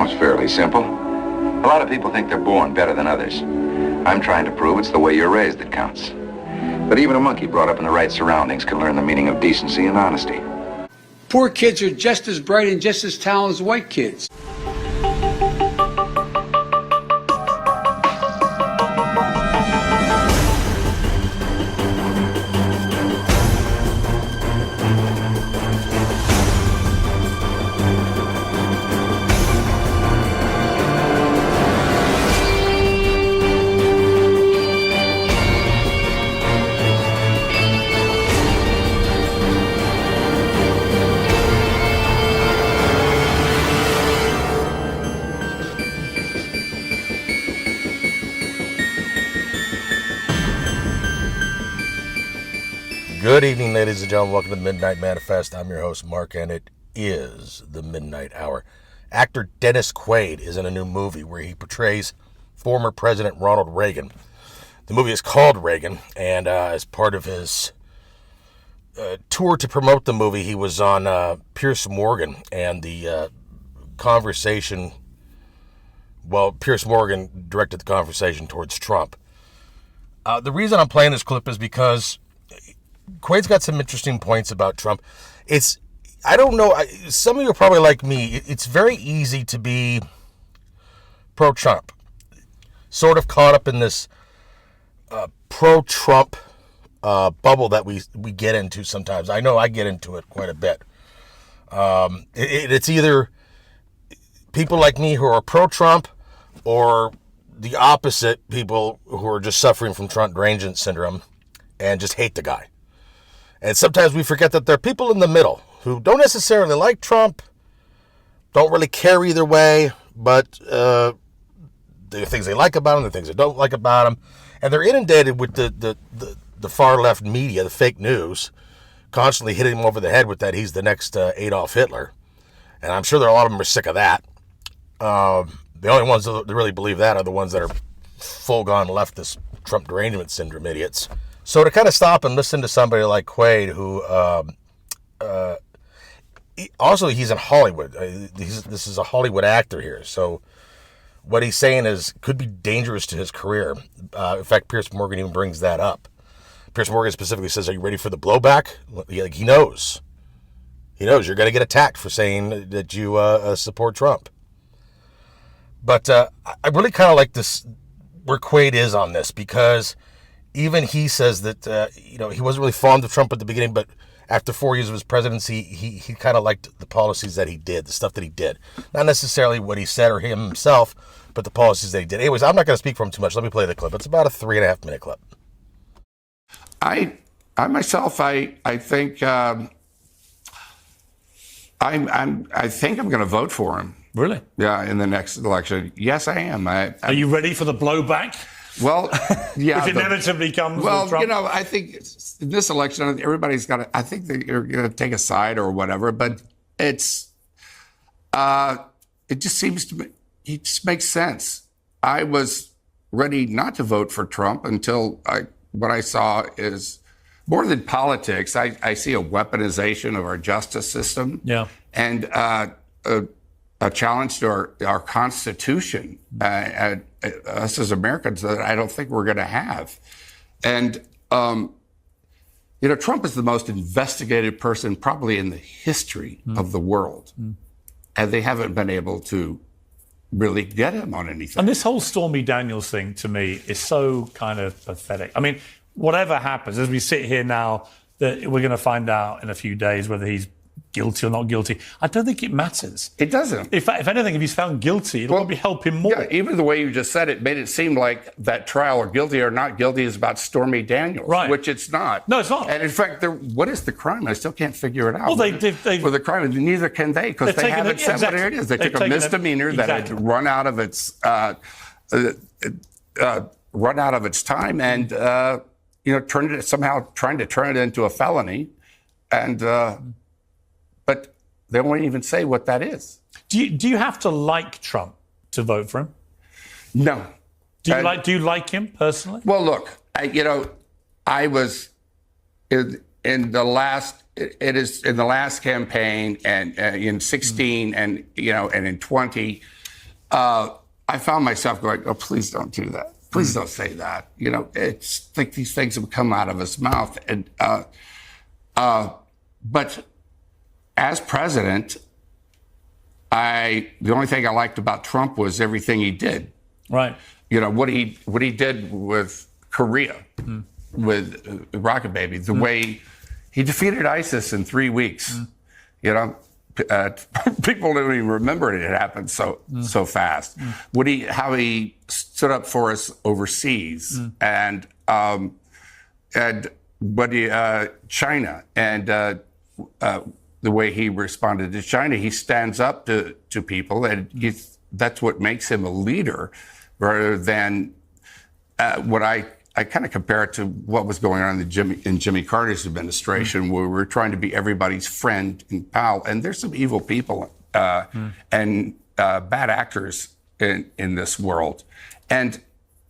sounds fairly simple. A lot of people think they're born better than others. I'm trying to prove it's the way you're raised that counts. But even a monkey brought up in the right surroundings can learn the meaning of decency and honesty. Poor kids are just as bright and just as talented as white kids. Good evening, ladies and gentlemen. Welcome to the Midnight Manifest. I'm your host, Mark, and it is the Midnight Hour. Actor Dennis Quaid is in a new movie where he portrays former President Ronald Reagan. The movie is called Reagan, and as part of his tour to promote the movie, he was on Piers Morgan, and the conversation, well, Piers Morgan directed the conversation towards Trump. The reason I'm playing this clip is because Quaid's got some interesting points about Trump. I don't know, some of you are probably like me. It's very easy to be pro-Trump, sort of caught up in this pro-Trump bubble that we get into sometimes. I know I get into it quite a bit. It's either people like me who are pro-Trump or the opposite, people who are just suffering from Trump derangement syndrome and just hate the guy. And sometimes we forget that there are people in the middle who don't necessarily like Trump, don't really care either way, but there are things they like about him, there are things they don't like about him, and they're inundated with the far left media, the fake news, constantly hitting him over the head with that he's the next Adolf Hitler. And I'm sure there are a lot of them are sick of that. The only ones that really believe that are the ones that are full-gone leftist Trump derangement syndrome idiots. So to kind of stop and listen to somebody like Quaid, who also he's in Hollywood. This is a Hollywood actor here. So what he's saying could be dangerous to his career. In fact, Piers Morgan even brings that up. Piers Morgan specifically says, "Are you ready for the blowback?" He knows. He knows you're going to get attacked for saying that you support Trump. But I really kind of like this, where Quaid is on this, because even he says that, he wasn't really fond of Trump at the beginning, but after 4 years of his presidency, he kind of liked the policies that he did, the stuff that he did. Not necessarily what he said or him himself, but the policies that he did. Anyways, I'm not going to speak for him too much. Let me play the clip. It's about a 3.5 minute clip. I myself, I think I'm going to vote for him. Really? Yeah, in the next election. Yes, I am. Are you ready for the blowback? Well, yeah. If inevitably comes well, with Trump? I think in this election, everybody's got to, I think they're going to take a side or whatever, but it just seems to me, it just makes sense. I was ready not to vote for Trump until what I saw is more than politics. I see a weaponization of our justice system. Yeah. And a challenge to our Constitution, us as Americans, that I don't think we're going to have. And, Trump is the most investigated person probably in the history of the world. And they haven't been able to really get him on anything. And this whole Stormy Daniels thing, to me, is so kind of pathetic. I mean, whatever happens, as we sit here now, that we're going to find out in a few days whether he's guilty or not guilty. I don't think it matters. It doesn't. If anything, if he's found guilty, it'll probably help him more. Yeah, even the way you just said it made it seem like that trial, or guilty or not guilty, is about Stormy Daniels, right? Which it's not. No, it's not. And in fact, what is the crime? I still can't figure it out. Well, for the crime, neither can they, because they haven't said what it is. They took a misdemeanor that had run out of its time, and turned it somehow, trying to turn it into a felony, and. But they won't even say what that is. Do you have to like Trump to vote for him? No. Do you like him personally? Well, look, I was in the last campaign, and in 16 and in 20, I found myself going, oh, please don't do that. Please don't say that. You know, it's like these things have come out of his mouth. And but as president, the only thing I liked about Trump was everything he did. Right. You know, what he did with Korea, with Rocket Baby, the way he defeated ISIS in 3 weeks. You know, people don't even remember it happened so fast. How he stood up for us overseas, and China, and the way he responded to China, he stands up to people, and that's what makes him a leader, rather than what I kind of compare it to what was going on in Jimmy Carter's administration, where we're trying to be everybody's friend and pal. And there's some evil people and bad actors in this world. And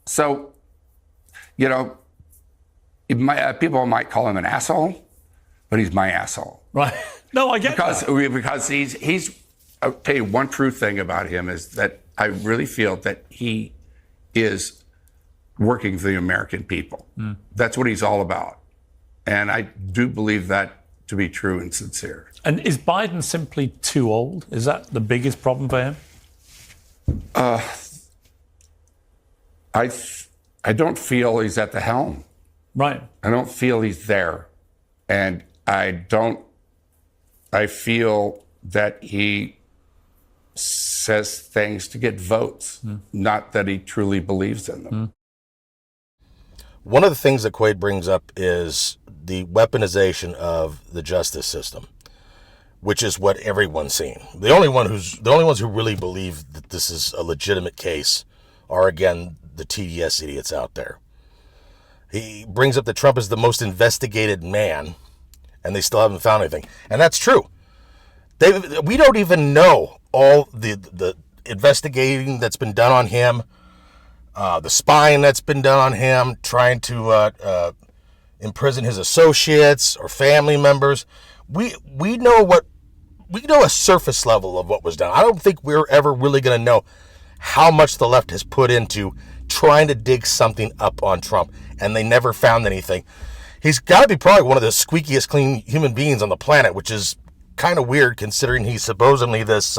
so, you know, people might call him an asshole, but he's my asshole. Right. No, I get because that. Because he's. I'll tell you one true thing about him is that I really feel that he is working for the American people. That's what he's all about. And I do believe that to be true and sincere. And is Biden simply too old? Is that the biggest problem for him? I don't feel he's at the helm. Right. I don't feel he's there. And I feel that he says things to get votes, not that he truly believes in them. One of the things that Quaid brings up is the weaponization of the justice system, which is what everyone's seeing. The only ones who really believe that this is a legitimate case are, again, the TDS idiots out there. He brings up that Trump is the most investigated man, and they still haven't found anything. And that's true. We don't even know all the investigating that's been done on him, the spying that's been done on him, trying to imprison his associates or family members. We know a surface level of what was done. I don't think we're ever really going to know how much the left has put into trying to dig something up on Trump, and they never found anything. He's got to be probably one of the squeakiest clean human beings on the planet, which is kind of weird considering he's supposedly this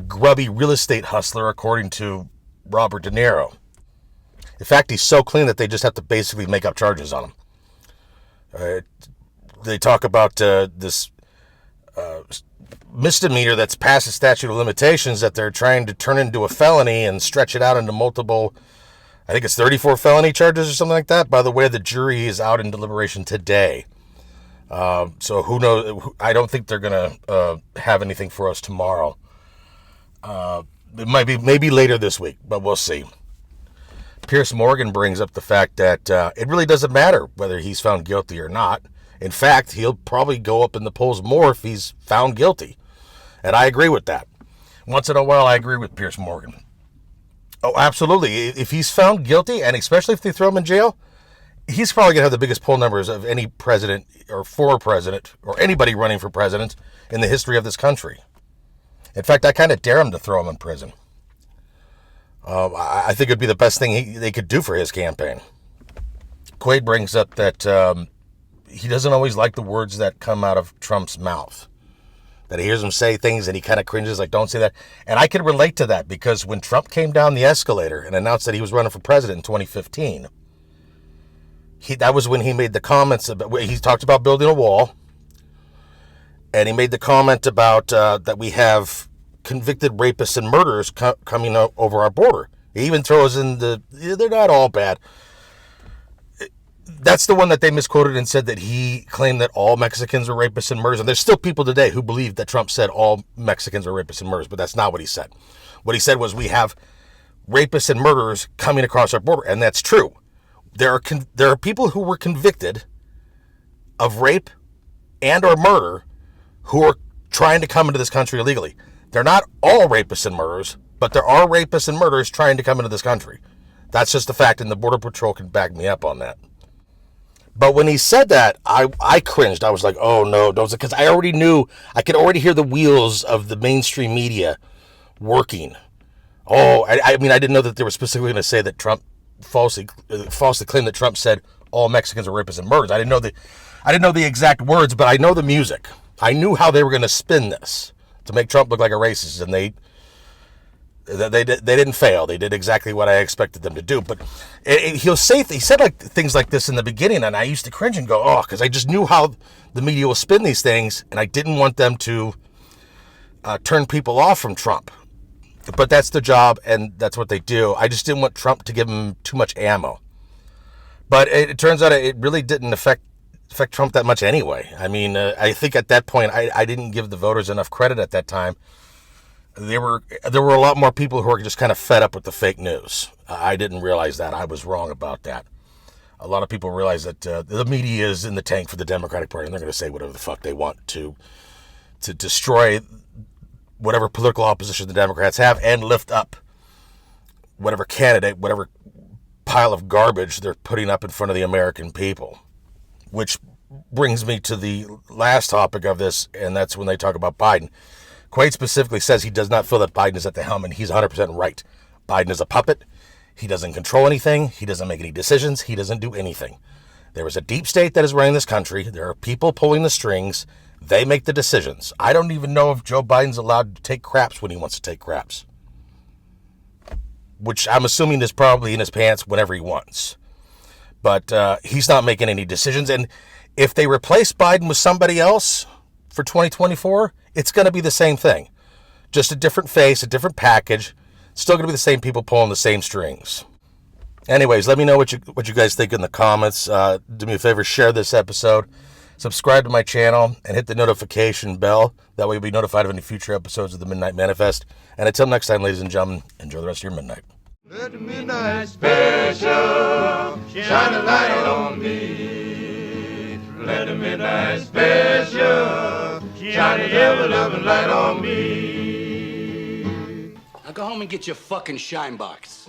grubby real estate hustler, according to Robert De Niro. In fact, he's so clean that they just have to basically make up charges on him. They talk about this misdemeanor that's past the statute of limitations that they're trying to turn into a felony and stretch it out into multiple, I think it's 34 felony charges or something like that. By the way, the jury is out in deliberation today. So who knows? I don't think they're going to have anything for us tomorrow. It might be maybe later this week, but we'll see. Piers Morgan brings up the fact that it really doesn't matter whether he's found guilty or not. In fact, he'll probably go up in the polls more if he's found guilty. And I agree with that. Once in a while, I agree with Piers Morgan. Oh, absolutely. If he's found guilty, and especially if they throw him in jail, he's probably going to have the biggest poll numbers of any president or former president or anybody running for president in the history of this country. In fact, I kind of dare him to throw him in prison. I think it'd be the best thing they could do for his campaign. Quaid brings up that he doesn't always like the words that come out of Trump's mouth. That he hears him say things and he kind of cringes, like, don't say that. And I can relate to that because when Trump came down the escalator and announced that he was running for president in 2015, that was when he made the comments about, he talked about building a wall. And he made the comment about that we have convicted rapists and murderers coming over our border. He even throws in they're not all bad. That's the one that they misquoted and said that he claimed that all Mexicans are rapists and murderers. And there's still people today who believe that Trump said all Mexicans are rapists and murderers, but that's not what he said. What he said was we have rapists and murderers coming across our border, and that's true. There are people who were convicted of rape and or murder who are trying to come into this country illegally. They're not all rapists and murderers, but there are rapists and murderers trying to come into this country. That's just a fact, and the Border Patrol can back me up on that. But when he said that, I cringed. I was like, oh no, because I could already hear the wheels of the mainstream media working Oh, I mean, I didn't know that they were specifically going to say that Trump falsely claimed that Trump said all Mexicans are rapists and murderers. I didn't know the exact words, but I know the music. I knew how they were going to spin this to make Trump look like a racist, and they didn't fail. They did exactly what I expected them to do. But he said like things like this in the beginning, and I used to cringe and go, oh, because I just knew how the media will spin these things, and I didn't want them to turn people off from Trump. But that's their job, and that's what they do. I just didn't want Trump to give him too much ammo. But it turns out it really didn't affect Trump that much anyway. I mean, I think at that point, I didn't give the voters enough credit at that time. There were a lot more people who were just kind of fed up with the fake news. I didn't realize that. I was wrong about that. A lot of people realize that the media is in the tank for the Democratic Party, and they're going to say whatever the fuck they want to destroy whatever political opposition the Democrats have and lift up whatever candidate, whatever pile of garbage they're putting up in front of the American people. Which brings me to the last topic of this, and that's when they talk about Biden. Quaid specifically says he does not feel that Biden is at the helm, and he's 100% right. Biden is a puppet. He doesn't control anything. He doesn't make any decisions. He doesn't do anything. There is a deep state that is running this country. There are people pulling the strings. They make the decisions. I don't even know if Joe Biden's allowed to take craps when he wants to take craps. Which I'm assuming is probably in his pants whenever he wants. But he's not making any decisions. And if they replace Biden with somebody else for 2024, it's going to be the same thing. Just a different face, a different package. Still going to be the same people pulling the same strings. Anyways, let me know what you guys think in the comments. Do me a favor, share this episode. Subscribe to my channel and hit the notification bell. That way you'll be notified of any future episodes of the Midnight Manifest. And until next time, ladies and gentlemen, enjoy the rest of your midnight. Let the midnight special shine a light on me. Let the midnight special shine a ever-loving light on me. Now go home and get your fucking shine box.